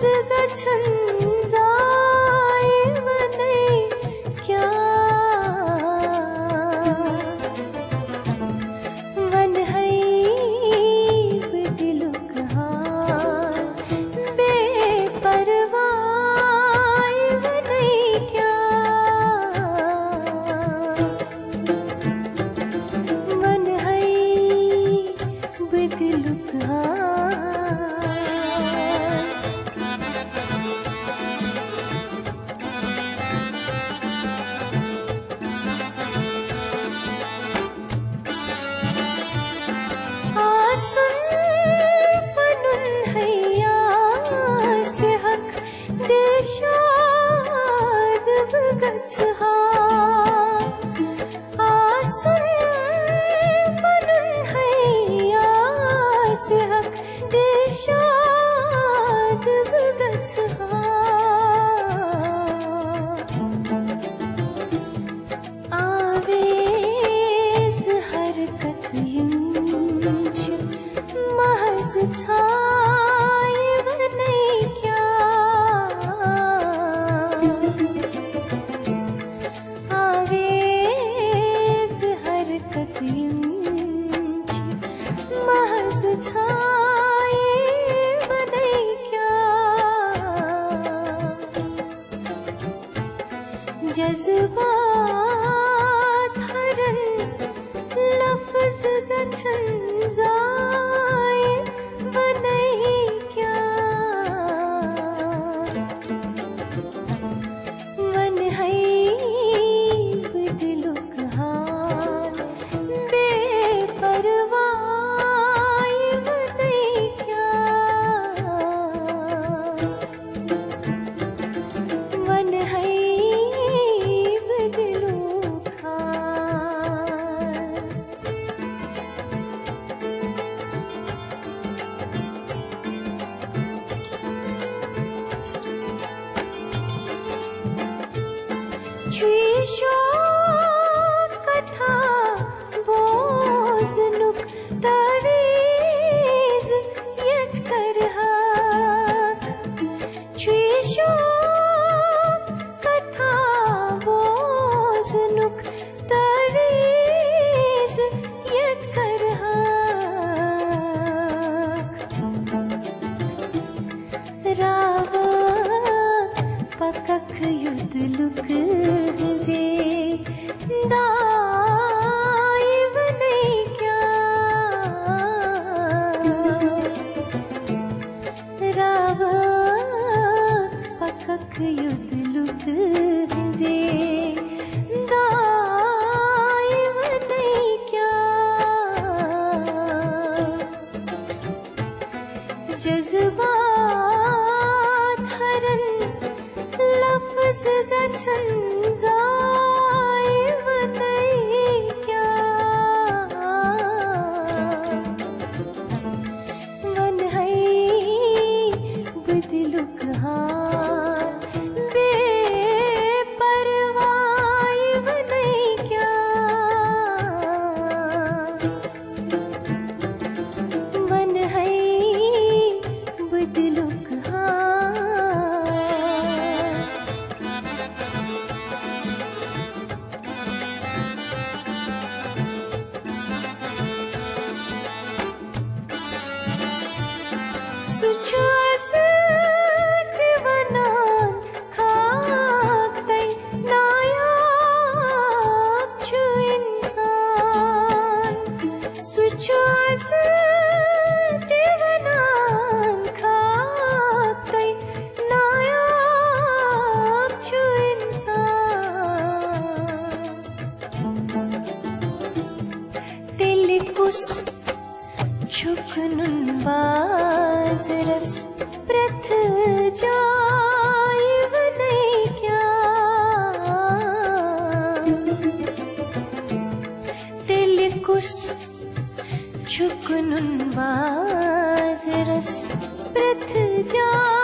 गच्छन् जाय वनै क्या वन है बदिलुक हाल बेपरवाह वनै क्या वन है बदिलुक हाल पनुन हैया से हक देशाद बगच हा पनुन हैया से हक देशाद बगच हा आवेश हरकत महज छाय वनै क्या आवेश हरकत महज छाय वनै क्या जज्बात हरन लफ्ज गच्छन् जाय वनै क्या वन है बदिलुक हाल बेपरवाह वनै क्या वन है बदिलुक हाल छुईशो कथा बोजनुक तावीज यत करहक छुईशो कथा बोजनुक तावीज यत करहक राव पकक युद्ध जे दाय वनै क्या राव पकक युद्ध जे दाय वनै क्या जज्बात हरन लफ्ज गच्छन् जाय वनै क्या वन है बदिलुक हाल बेपरवाह वनै क्या वन है बदिलुक सुचास दिवनान खाक्तै नायाब छु इंसान सुचास दिवनान खाक्तै नायाब छु इंसान तिलकुस छुकनुन बाजरस प्रथ जाय वनै क्या तिलकुस छुकनुन बाजरस प्रथ जाय